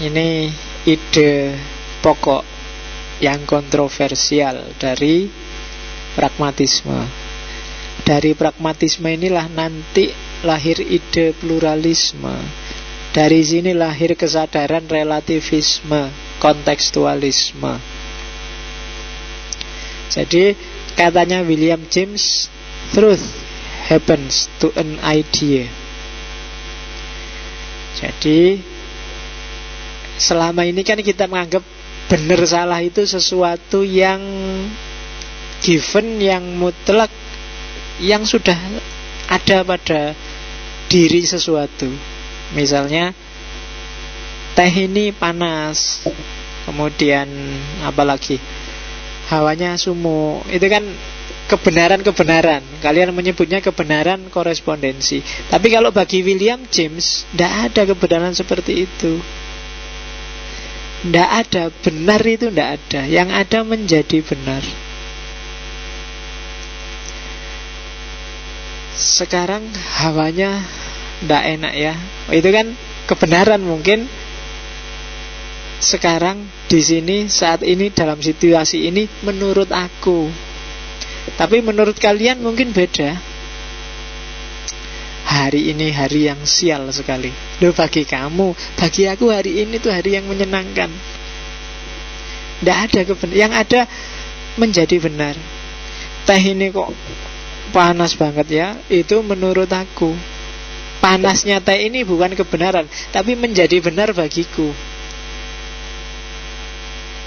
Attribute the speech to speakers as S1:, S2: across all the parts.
S1: Ini ide pokok yang kontroversial dari pragmatisme. Dari pragmatisme inilah nanti lahir ide pluralisme. Dari sini lahir kesadaran relativisme, kontekstualisme. Jadi katanya William James, truth happens to an idea. Jadi selama ini kan kita menganggap benar salah itu sesuatu yang given, yang mutlak, yang sudah ada pada diri sesuatu. Misalnya teh ini panas, kemudian apalagi hawanya sumuk. Itu kan kebenaran-kebenaran. Kalian menyebutnya kebenaran korespondensi. Tapi kalau bagi William James, tidak ada kebenaran seperti itu. Tidak ada, benar itu tidak ada. Yang ada menjadi benar. Sekarang hawanya tidak enak ya. Itu kan kebenaran mungkin. Sekarang di sini saat ini dalam situasi ini menurut aku. Tapi menurut kalian mungkin beda. Hari ini hari yang sial sekali. Loh bagi kamu, bagi aku hari ini tuh hari yang menyenangkan. Tidak ada kebenaran. Yang ada menjadi benar. Teh ini kok panas banget ya. Itu menurut aku. Panasnya teh ini bukan kebenaran, tapi menjadi benar bagiku.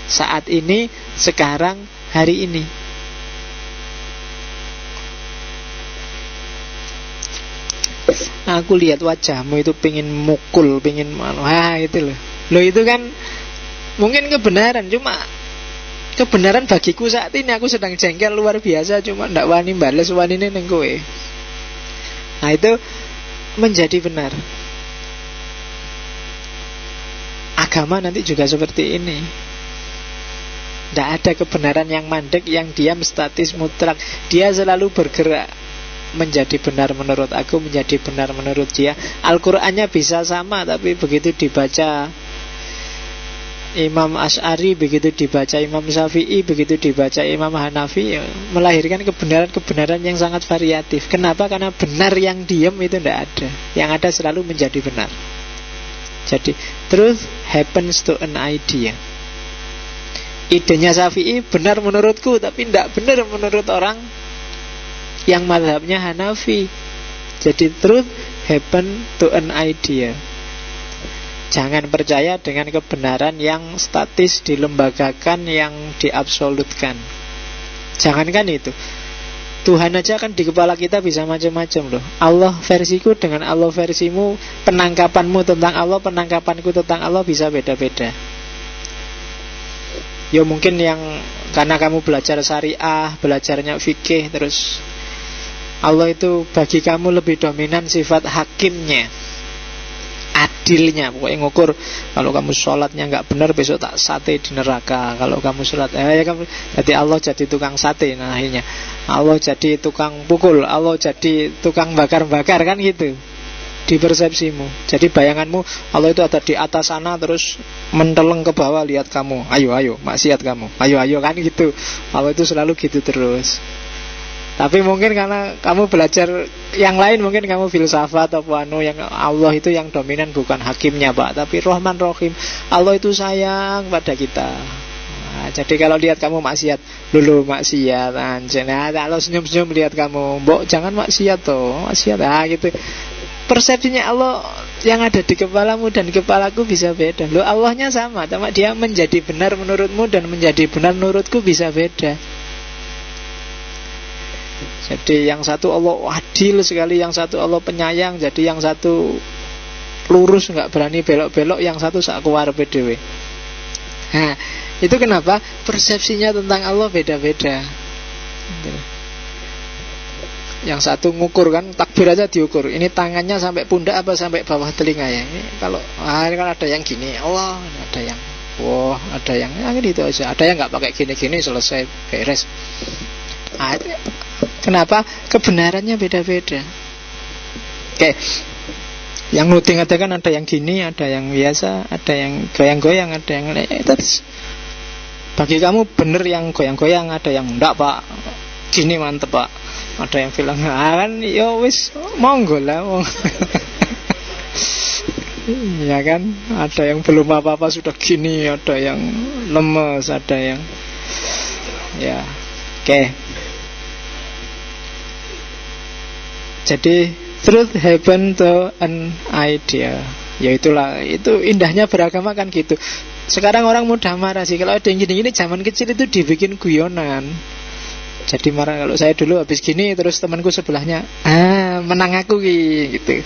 S1: Saat ini, sekarang, hari ini. Aku lihat wajahmu itu pingin mukul, pingin itu loh. Loh itu kan mungkin kebenaran, cuma kebenaran bagiku saat ini. Aku sedang jengkel luar biasa, cuma ndak wani bales wanine ning kowe. Nah itu menjadi benar. Agama nanti juga seperti ini. Tidak ada kebenaran yang mandek, yang diam, statis, mutlak. Dia selalu bergerak. Menjadi benar menurut aku, menjadi benar menurut dia. Al-Qur'annya bisa sama, tapi begitu dibaca Imam Asy'ari, begitu dibaca Imam Syafi'i, begitu dibaca Imam Hanafi, melahirkan kebenaran-kebenaran yang sangat variatif. Kenapa? Karena benar yang diam itu tidak ada. Yang ada selalu menjadi benar. Jadi truth happens to an idea. Idenya Syafi'i benar menurutku, tapi tidak benar menurut orang yang mazhabnya Hanafi. Jadi truth happen to an idea. Jangan percaya dengan kebenaran yang statis, dilembagakan, yang diabsolutkan. Jangankan itu, Tuhan aja kan di kepala kita bisa macam-macam loh. Allah versiku dengan Allah versimu, penangkapanmu tentang Allah, penangkapanku tentang Allah bisa beda-beda. Ya mungkin yang karena kamu belajar syariah, belajarnya fikih, terus Allah itu bagi kamu lebih dominan sifat hakimnya, adilnya. Pokoknya ngukur, kalau kamu sholatnya gak benar, besok tak sate di neraka. Kalau kamu sholat jadi Allah jadi tukang sate. Nah akhirnya Allah jadi tukang pukul, Allah jadi tukang bakar-bakar, kan gitu di persepsimu. Jadi bayanganmu Allah itu ada di atas sana, terus menteleng ke bawah, lihat kamu, ayo maksiat kamu, ayo kan gitu. Allah itu selalu gitu terus. Tapi mungkin karena kamu belajar yang lain, mungkin kamu filsafat atau yang Allah itu yang dominan bukan hakimnya Pak, tapi Rahman Rahim. Allah itu sayang pada kita. Nah, jadi kalau lihat kamu maksiat, lulu maksiat anjir. Nah, kalau senyum-senyum lihat kamu, mbok jangan maksiat toh, maksiat. Nah, gitu. Persepsinya Allah yang ada di kepalamu dan di kepalaku bisa beda. Loh, Allahnya sama, cuma dia menjadi benar menurutmu dan menjadi benar menurutku bisa beda. Jadi yang satu Allah adil sekali, yang satu Allah penyayang. Jadi yang satu lurus, gak berani belok-belok, yang satu sakuar PDW. Nah, itu kenapa persepsinya tentang Allah beda-beda. Yang satu ngukur kan, takbir aja diukur. Ini tangannya sampai pundak apa sampai bawah telinga ya. Ini kalau kan ada yang gini, Allah, ada yang ada yang gitu aja. Ada yang nggak pakai gini-gini, selesai, beres. Nah, kenapa? Kebenarannya beda-beda. Oke. Yang nuding ada kan, ada yang gini, ada yang biasa, ada yang goyang-goyang, ada yang terus. Bagi kamu bener yang goyang-goyang, ada yang enggak pak, gini mantep pak. Ada yang bilang kan ya wis monggo lah. Ya kan, ada yang belum apa-apa sudah gini, ada yang lemes, ada yang ya. Oke. Jadi truth happen to an idea. Ya itulah, itu indahnya beragama kan gitu. Sekarang orang mudah marah sih kalau ada yang gini-gini. Zaman kecil itu dibikin guyonan. Jadi marah kalau saya dulu habis gini, terus temanku sebelahnya menang aku gitu.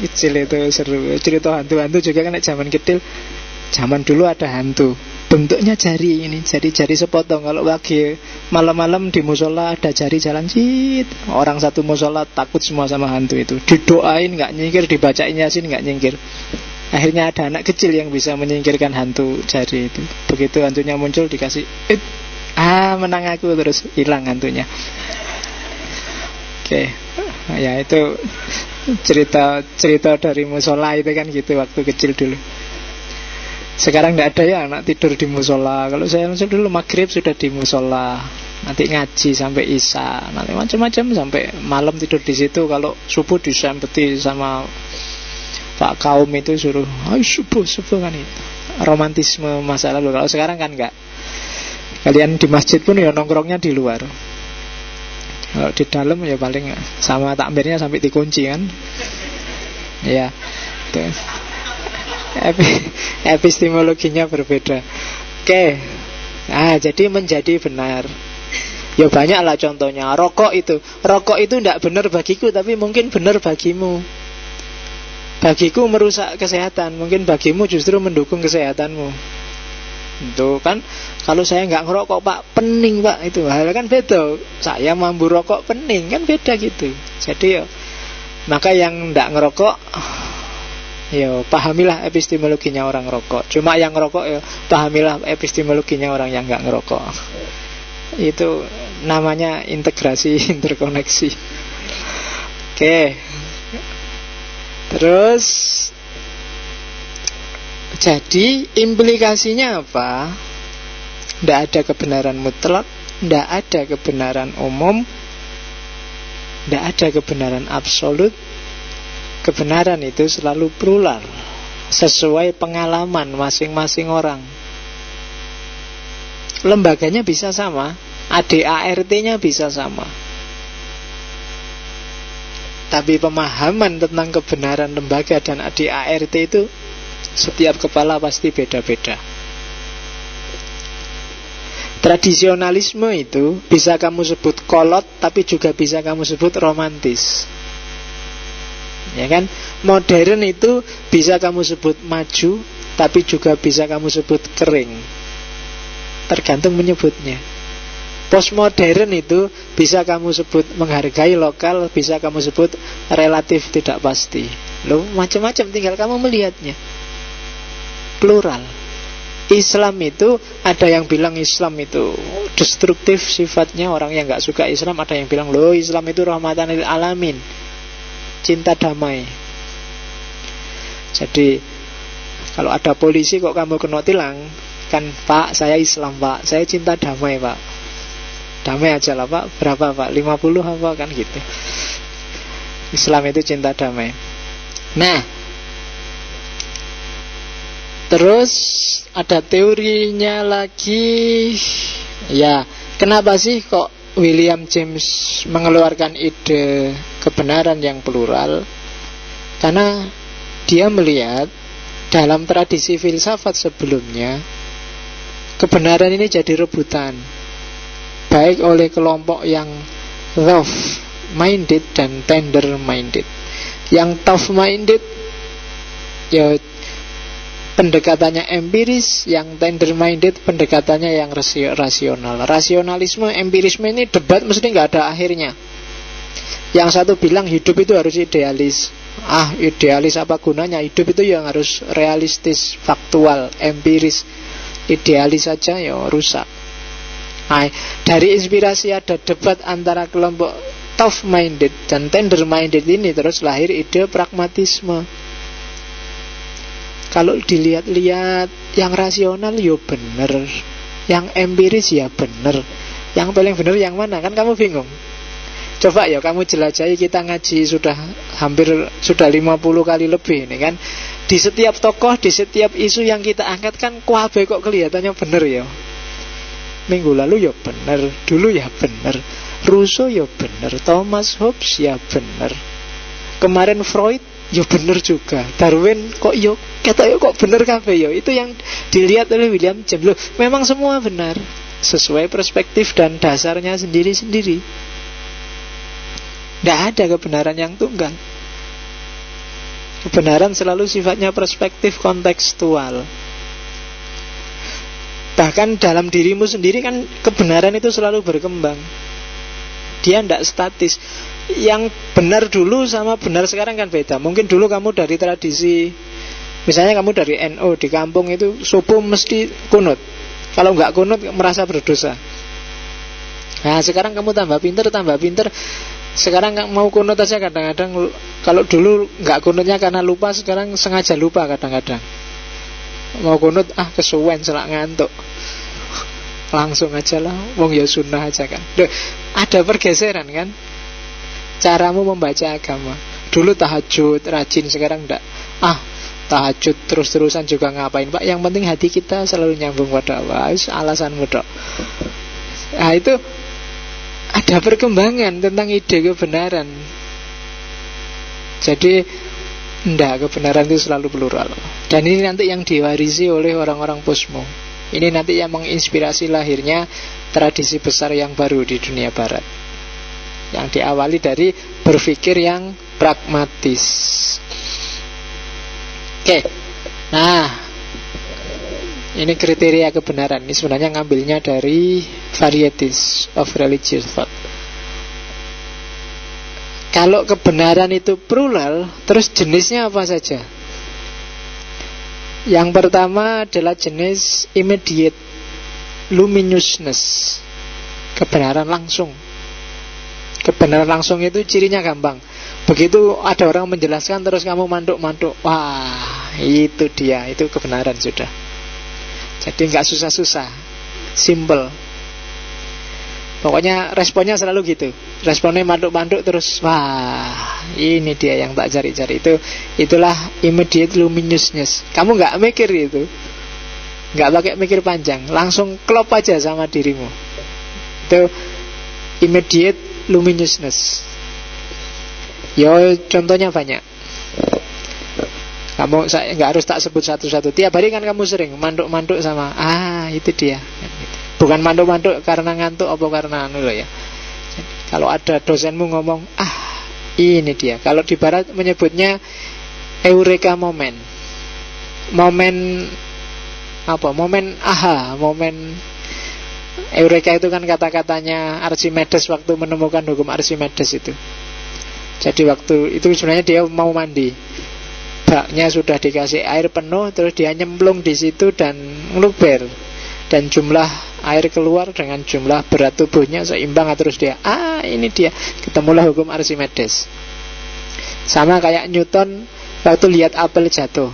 S1: Kecil itu seru. Cerita hantu-hantu juga kan zaman kecil. Zaman dulu ada hantu, bentuknya jari ini, jari sepotong. Kalau lagi malam-malam di musola ada jari jalan cit, orang satu musola takut semua sama hantu itu. Didoain nggak nyingkir, dibacain Yasin nggak nyingkir. Akhirnya ada anak kecil yang bisa menyingkirkan hantu jari itu. Begitu hantunya muncul dikasih menang aku, terus hilang hantunya. Oke. Ya itu cerita dari musola itu kan gitu waktu kecil dulu. Sekarang tidak ada ya anak tidur di musola. Kalau saya dulu maghrib sudah di musola, nanti ngaji sampai isya, nanti macam-macam sampai malam tidur di situ. Kalau subuh disempeti sama Pak kaum itu suruh subuh kan itu. Romantisme masa lalu. Kalau sekarang kan enggak. Kalian di masjid pun ya nongkrongnya di luar. Kalau di dalam ya paling sama takmirnya sampai dikunci kan. Ya. Tuh. Epistemologinya berbeda. Oke. Jadi menjadi benar. Ya banyak lah contohnya. Rokok itu tidak benar bagiku, tapi mungkin benar bagimu. Bagiku merusak kesehatan, mungkin bagimu justru mendukung kesehatanmu. Itu kan, kalau saya nggak ngerokok pak, pening pak, itu hal kan beda. Saya mampu rokok pening kan beda gitu. Jadi ya, maka yang nggak ngerokok, ya pahamilah epistemologinya orang rokok. Cuma yang ngerokok ya pahamilah epistemologinya orang yang nggak ngerokok. Itu namanya integrasi, interkoneksi. Oke. Terus jadi implikasinya apa? Tidak ada kebenaran mutlak, tidak ada kebenaran umum, tidak ada kebenaran absolut. Kebenaran itu selalu plural, sesuai pengalaman masing-masing orang. Lembaganya bisa sama, ADART-nya bisa sama, tapi pemahaman tentang kebenaran lembaga dan ADART itu setiap kepala pasti beda-beda. Tradisionalisme itu bisa kamu sebut kolot, tapi juga bisa kamu sebut romantis. Ya kan? Modern itu bisa kamu sebut maju, tapi juga bisa kamu sebut kering. Tergantung menyebutnya. Postmodern itu bisa kamu sebut menghargai lokal, bisa kamu sebut relatif tidak pasti. Loh, macam-macam, tinggal kamu melihatnya. Plural. Islam itu ada yang bilang Islam itu destruktif sifatnya, orang yang nggak suka Islam. Ada yang bilang loh Islam itu rahmatan lil alamin, cinta damai. Jadi kalau ada polisi kok kamu kena tilang, kan pak saya Islam pak, saya cinta damai pak, damai aja lah pak. Berapa pak? 50 apa kan gitu. Islam itu cinta damai. Nah, terus ada teorinya lagi. Ya, kenapa sih kok William James mengeluarkan ide kebenaran yang plural? Karena dia melihat dalam tradisi filsafat sebelumnya kebenaran ini jadi rebutan, baik oleh kelompok yang love minded dan tender minded. Yang tough minded ya pendekatannya empiris, yang tender minded pendekatannya yang rasional. Rasionalisme, empirisme ini debat mesti nggak ada akhirnya. Yang satu bilang hidup itu harus idealis. Idealis apa gunanya? Hidup itu yang harus realistis, faktual, empiris. Idealis saja ya rusak. Dari inspirasi ada debat antara kelompok tough minded dan tender minded ini terus lahir ide pragmatisme. Kalau dilihat-lihat yang rasional ya bener, yang empiris ya bener, yang paling bener yang mana, kan kamu bingung. Coba ya kamu jelajahi, kita ngaji sudah 50 kali lebih ini kan. Di setiap tokoh, di setiap isu yang kita angkat kan kuabe kok kelihatannya bener ya. Minggu lalu ya bener, dulu ya bener, Rousseau ya bener, Thomas Hobbes ya bener, kemarin Freud ya bener juga, Darwin kok yo kata kok bener kabeh yo. Itu yang dilihat oleh William James. Loh, memang semua benar sesuai perspektif dan dasarnya sendiri-sendiri. Tidak ada kebenaran yang tunggal. Kebenaran selalu sifatnya perspektif kontekstual. Bahkan dalam dirimu sendiri kan kebenaran itu selalu berkembang. Dia tidak statis. Yang benar dulu sama benar sekarang kan beda. Mungkin dulu kamu dari tradisi, misalnya kamu dari NU, di kampung itu subuh mesti kunut. Kalau nggak kunut merasa berdosa. Nah sekarang kamu tambah pinter. Sekarang mau kunut aja kadang-kadang. Kalau dulu nggak kunutnya karena lupa, sekarang sengaja lupa kadang-kadang. Mau kunut, kesuwen selak ngantuk, langsung aja lah, wong ya sunnah aja kan. Duh, ada pergeseran kan caramu membaca agama. Dulu tahajud rajin, sekarang enggak. Tahajud terus-terusan juga ngapain Pak, yang penting hati kita selalu nyambung pada Allah. Alasanmu dok. Nah itu ada perkembangan tentang ide kebenaran. Jadi enggak, kebenaran itu selalu plural. Dan ini nanti yang diwarisi oleh orang-orang posmo. Ini nanti yang menginspirasi lahirnya tradisi besar yang baru di dunia barat, yang diawali dari berpikir yang pragmatis. Oke. Nah, ini kriteria kebenaran. Ini sebenarnya ngambilnya dari Varieties of Religious Thought. Kalau kebenaran itu plural, terus jenisnya apa saja? Yang pertama adalah jenis immediate luminousness, kebenaran langsung. Kebenaran langsung itu cirinya gampang. Begitu ada orang menjelaskan terus kamu mantuk-mantuk, wah itu dia, itu kebenaran sudah. Jadi nggak susah-susah, simple. Pokoknya responnya selalu gitu. Responnya mantuk-mantuk terus, wah ini dia yang tak cari-cari. Itulah immediate luminousness. Kamu nggak mikir itu, nggak pakai mikir panjang, langsung klop aja sama dirimu. Itu immediate luminousness. Yo contohnya banyak. Kamu nggak harus tak sebut satu-satu. Tiap hari kan kamu sering mantuk-mantuk sama, itu dia. Bukan mantuk-mantuk karena ngantuk apa karena anu loh ya. Kalau ada dosenmu ngomong, ini dia. Kalau di barat menyebutnya eureka moment. Momen apa? Momen momen eureka itu kan kata-katanya Archimedes waktu menemukan hukum Archimedes itu. Jadi waktu itu sebenarnya dia mau mandi, baknya sudah dikasih air penuh, terus dia nyemplung di situ dan ngeluber, dan jumlah air keluar dengan jumlah berat tubuhnya seimbang. Terus dia, ini dia, ketemulah hukum Archimedes. Sama kayak Newton waktu lihat apel jatuh,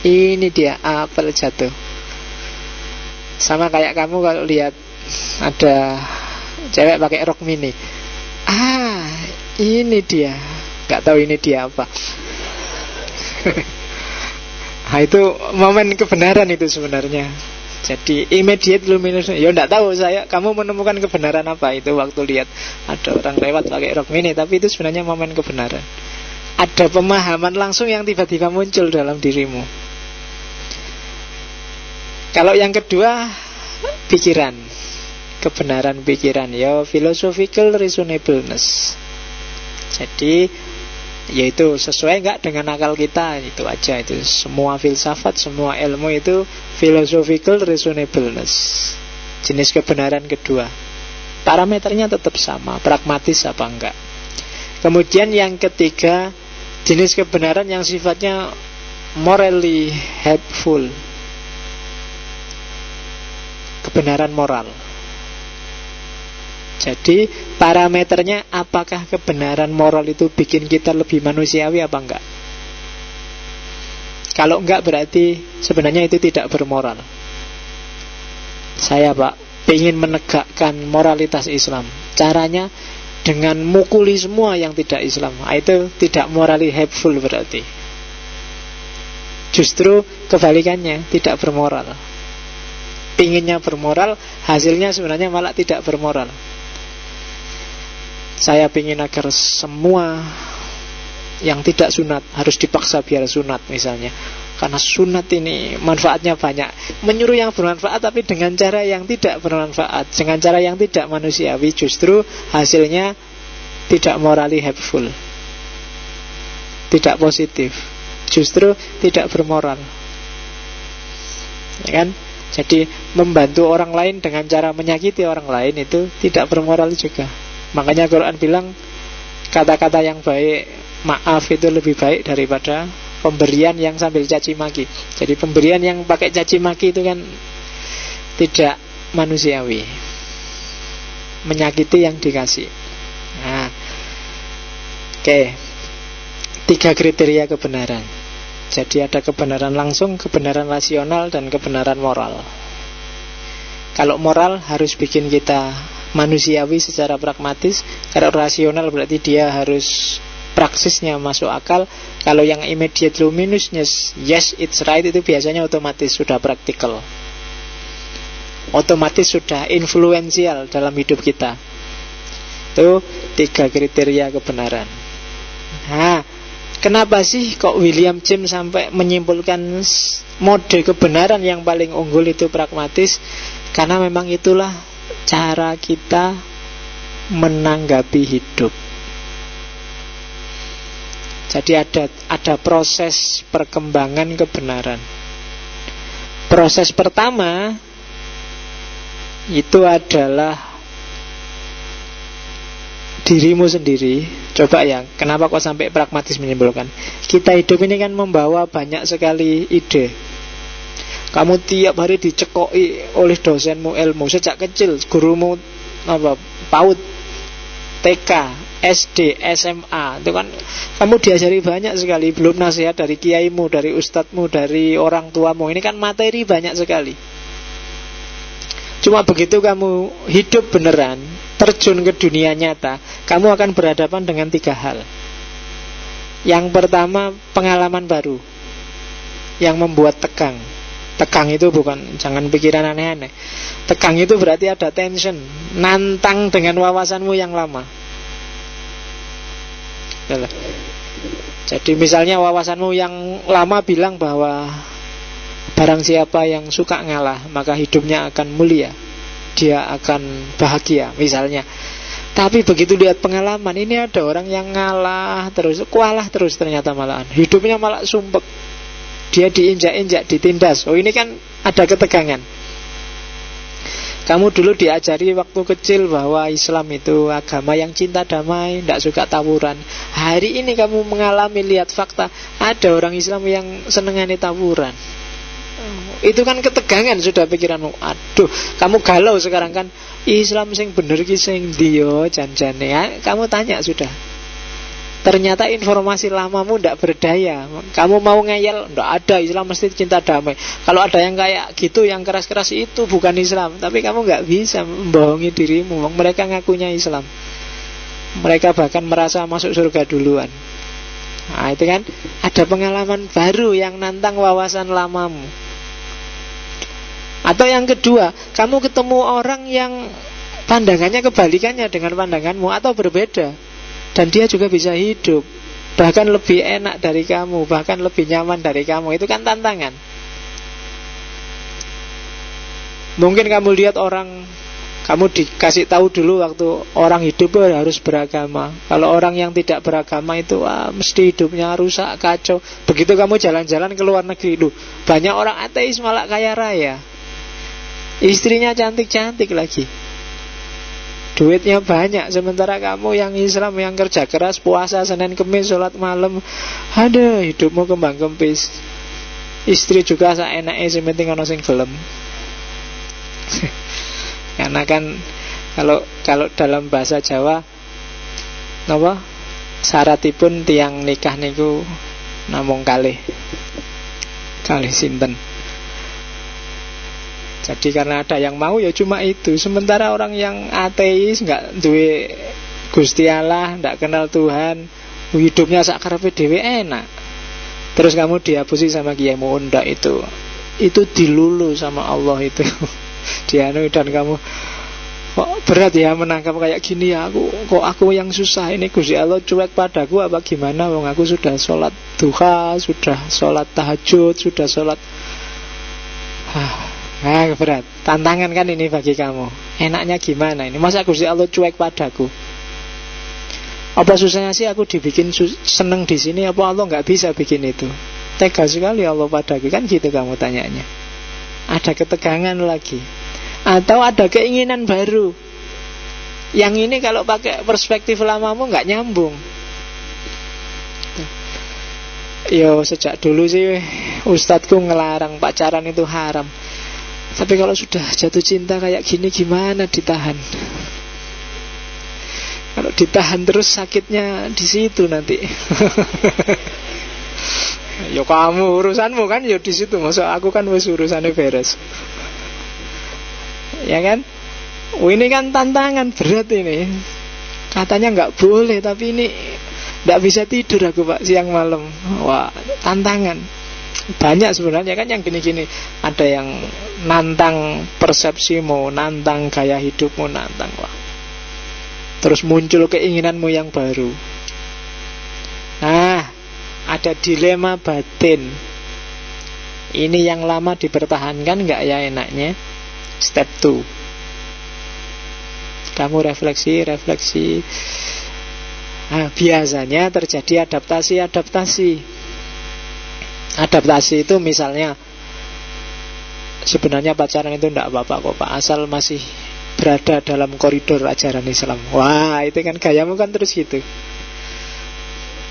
S1: ini dia apel jatuh. Sama kayak kamu kalau lihat ada cewek pakai rok mini, ini dia, nggak tahu ini dia apa. Itu momen kebenaran itu sebenarnya. Jadi immediate luminous. Ya enggak tahu saya kamu menemukan kebenaran apa itu waktu lihat ada orang lewat pakai rok mini, tapi itu sebenarnya momen kebenaran. Ada pemahaman langsung yang tiba-tiba muncul dalam dirimu. Kalau yang kedua, pikiran. Kebenaran pikiran, ya philosophical reasonableness. Jadi yaitu sesuai enggak dengan akal kita, itu aja. Itu semua filsafat, semua ilmu itu philosophical reasonableness. Jenis kebenaran kedua. Parameternya tetap sama, pragmatis apa enggak. Kemudian yang ketiga, jenis kebenaran yang sifatnya morally helpful. Kebenaran moral. Jadi parameternya apakah kebenaran moral itu bikin kita lebih manusiawi apa enggak? Kalau enggak berarti sebenarnya itu tidak bermoral. Saya ingin menegakkan moralitas Islam. Caranya dengan mukuli semua yang tidak Islam. Itu tidak morally helpful berarti. Justru kebalikannya, tidak bermoral. Pinginnya bermoral, hasilnya sebenarnya malah tidak bermoral. Saya ingin agar semua yang tidak sunat harus dipaksa biar sunat misalnya. Karena sunat ini manfaatnya banyak. Menyuruh yang bermanfaat tapi dengan cara yang tidak bermanfaat, dengan cara yang tidak manusiawi, justru hasilnya tidak morally helpful, tidak positif, justru tidak bermoral. Ya kan? Jadi membantu orang lain dengan cara menyakiti orang lain itu tidak bermoral juga. Makanya Quran bilang kata-kata yang baik, maaf itu lebih baik daripada pemberian yang sambil caci maki. Jadi pemberian yang pakai caci maki itu kan tidak manusiawi, menyakiti yang dikasih. Nah, oke. 3 kriteria kebenaran. Jadi ada kebenaran langsung, kebenaran rasional, dan kebenaran moral. Kalau moral harus bikin kita manusiawi secara pragmatis. Kalau rasional berarti dia harus praksisnya masuk akal. Kalau yang immediate luminous, yes it's right, itu biasanya otomatis sudah praktikal, otomatis sudah influensial dalam hidup kita. Itu 3 kriteria kebenaran. Nah, kenapa sih kok William James sampai menyimpulkan mode kebenaran yang paling unggul itu pragmatis? Karena memang itulah cara kita menanggapi hidup. Jadi ada proses perkembangan kebenaran. Proses pertama itu adalah dirimu sendiri. Coba ya, kenapa kok sampai pragmatis menyimpulkan? Kita hidup ini kan membawa banyak sekali ide. Kamu tiap hari dicekoki oleh dosenmu ilmu sejak kecil, gurumu PAUD, TK, SD, SMA. Itu kan kamu diajari banyak sekali. Belum nasihat dari kiaimu, dari ustadzmu, dari orang tuamu. Ini kan materi banyak sekali. Cuma begitu kamu hidup beneran, terjun ke dunia nyata, kamu akan berhadapan dengan 3 hal. Yang pertama, pengalaman baru yang membuat tegang. Tegang itu bukan, jangan pikiran aneh-aneh. Tegang itu berarti ada tension, nantang dengan wawasanmu yang lama. Jadi misalnya wawasanmu yang lama bilang bahwa barang siapa yang suka ngalah maka hidupnya akan mulia, dia akan bahagia misalnya. Tapi begitu lihat pengalaman, ini ada orang yang ngalah terus, kualah terus, ternyata malahan hidupnya malah sumpek. Dia diinjak-injak, ditindas. Oh, ini kan ada ketegangan. Kamu dulu diajari waktu kecil bahwa Islam itu agama yang cinta damai, tidak suka tawuran. Hari ini kamu mengalami, lihat fakta, ada orang Islam yang senengane tawuran. Itu kan ketegangan sudah pikiranmu. Aduh, kamu galau sekarang kan. Islam sing bener ki sing ndi yo jan-jane ya. Kamu tanya sudah. Ternyata informasi lamamu tidak berdaya. Kamu mau ngeyel, tidak ada, Islam mesti cinta damai. Kalau ada yang kayak gitu, yang keras-keras, itu bukan Islam. Tapi kamu nggak bisa membohongi dirimu. Mereka ngakunya Islam. Mereka bahkan merasa masuk surga duluan. Nah, itu kan ada pengalaman baru yang nantang wawasan lamamu. Atau yang kedua, kamu ketemu orang yang pandangannya kebalikannya dengan pandanganmu atau berbeda, dan dia juga bisa hidup, bahkan lebih enak dari kamu, bahkan lebih nyaman dari kamu. Itu kan tantangan. Mungkin kamu lihat orang, kamu dikasih tahu dulu waktu orang hidup harus beragama. Kalau orang yang tidak beragama itu mesti hidupnya rusak, kacau. Begitu kamu jalan-jalan ke luar negeri, banyak orang ateis malah kaya raya, istrinya cantik-cantik lagi, duitnya banyak. Sementara kamu yang Islam, yang kerja keras, puasa Senin Kemis, sholat malam, ada hidupmu kembang kempis. Istri juga seenaknya, sementing ono sing gelem. Karena kan Kalau dalam bahasa Jawa apa? Syaratipun tiang nikah niku namung kalih sinten. Jadi karena ada yang mau ya cuma itu. Sementara orang yang ateis, nggak duwe Gusti Allah, nggak kenal Tuhan, hidupnya sakarepe dhewe enak. Terus kamu dihapusi sama kiaimu, ndak itu dilulu sama Allah itu. Dianu dan kamu kok berat ya menangkap kayak gini ya, aku yang susah ini, Gusti Allah cuek padaku apa gimana, wong aku sudah sholat duha, sudah sholat tahajud, sudah sholat berat. Tantangan kan ini bagi kamu. Enaknya gimana ini? Masa Gusti Allah cuek padaku? Apa susahnya sih aku dibikin seneng di sini? Apa Allah nggak bisa bikin itu? Tega sekali Allah padaku, kan gitu kamu tanyanya. Ada ketegangan lagi, atau ada keinginan baru. Yang ini kalau pakai perspektif lamamu nggak nyambung. Yo, sejak dulu sih ustadzku ngelarang pacaran itu haram. Tapi kalau sudah jatuh cinta kayak gini gimana ditahan? Kalau ditahan terus sakitnya di situ nanti. Yo kamu urusanmu kan yo di situ. Masa aku kan wis urusannya beres. Ya kan? Ini kan tantangan berat ini. Katanya nggak boleh, tapi ini nggak bisa tidur aku Pak siang malam. Wah, tantangan. Banyak sebenarnya kan yang gini-gini. Ada yang nantang persepsimu, nantang gaya hidupmu, nantang wah. Terus muncul keinginanmu yang baru. Nah, ada dilema batin. Ini yang lama dipertahankan nggak ya enaknya? Step 2. Kamu refleksi. Nah, biasanya terjadi adaptasi. Adaptasi itu misalnya sebenarnya pacaran itu tidak apa-apa kok Pak, asal masih berada dalam koridor ajaran Islam. Wah, itu kan gayamu kan terus gitu.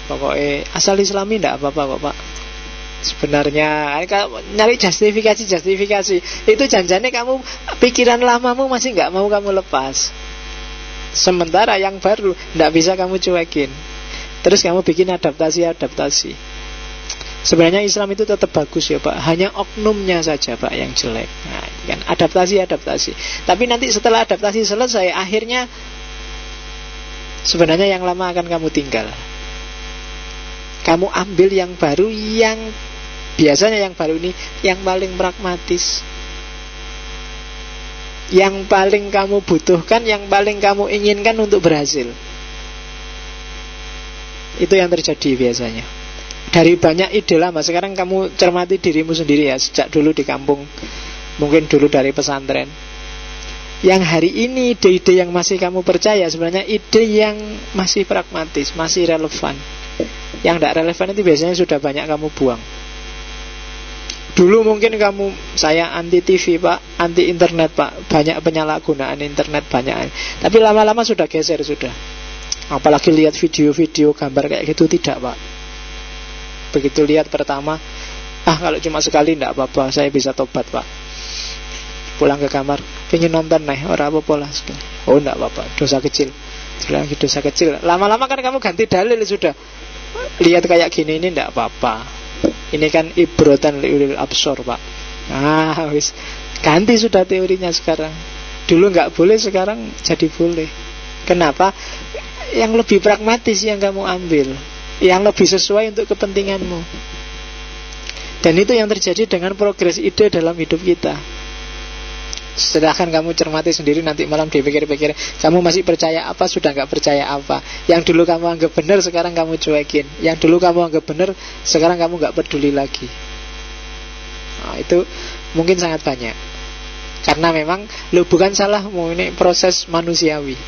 S1: Pokoknya asal Islami tidak apa-apa kok Pak. Sebenarnya nyari justifikasi itu janjane kamu pikiran lamamu masih nggak mau kamu lepas. Sementara yang baru tidak bisa kamu cuekin. Terus kamu bikin adaptasi. Sebenarnya Islam itu tetap bagus ya Pak, hanya oknumnya saja Pak yang jelek. Nah, kan adaptasi. Tapi nanti setelah adaptasi selesai, akhirnya sebenarnya yang lama akan kamu tinggal. Kamu ambil yang baru, yang biasanya yang baru ini yang paling pragmatis, yang paling kamu butuhkan, yang paling kamu inginkan untuk berhasil. Itu yang terjadi biasanya. Dari banyak ide lama, sekarang kamu cermati dirimu sendiri ya. Sejak dulu di kampung, mungkin dulu dari pesantren, yang hari ini ide-ide yang masih kamu percaya sebenarnya ide yang masih pragmatis, masih relevan. Yang tidak relevan itu biasanya sudah banyak kamu buang. Dulu mungkin saya anti TV Pak, anti internet Pak, banyak penyalahgunaan internet banyak. Tapi lama-lama sudah geser sudah. Apalagi lihat video-video gambar kayak gitu tidak Pak. Begitu lihat pertama, kalau cuma sekali tidak apa-apa, saya bisa tobat Pak. Pulang ke kamar, pengen nonton nih, orang apa pola. Oh tidak apa-apa, dosa kecil. Lagi dosa kecil. Lama-lama kan kamu ganti dalil sudah. Lihat kayak gini ini tidak apa-apa. Ini kan ibrotan liulil absor Pak. Wis ganti sudah teorinya sekarang. Dulu nggak boleh, sekarang jadi boleh. Kenapa? Yang lebih pragmatis yang kamu ambil, yang lebih sesuai untuk kepentinganmu. Dan itu yang terjadi dengan progres ide dalam hidup kita. Silahkan kamu cermati sendiri, nanti malam dipikir-pikir, kamu masih percaya apa, sudah gak percaya apa. Yang dulu kamu anggap benar, sekarang kamu cuekin. Yang dulu kamu anggap benar, sekarang kamu gak peduli lagi. Itu mungkin sangat banyak. Karena memang bukan salahmu, ini proses manusiawi.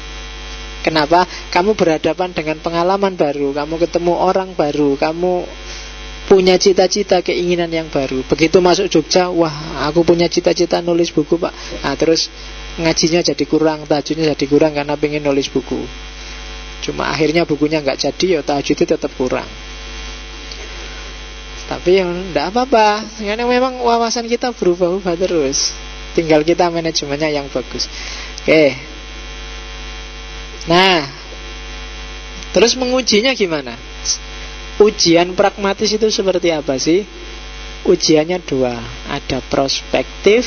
S1: Kenapa? Kamu berhadapan dengan pengalaman baru, kamu ketemu orang baru, kamu punya cita-cita, keinginan yang baru. Begitu masuk Jogja, wah aku punya cita-cita nulis buku Pak. Terus ngajinya jadi kurang, tahajudnya jadi kurang karena pengen nulis buku. Cuma akhirnya bukunya gak jadi, ya tahajudnya tetap kurang. Tapi ya tidak apa-apa, karena memang wawasan kita berubah-ubah terus. Tinggal kita manajemennya yang bagus. Oke. Nah, terus mengujinya gimana? Ujian pragmatis itu seperti apa sih? Ujiannya dua, ada prospektif,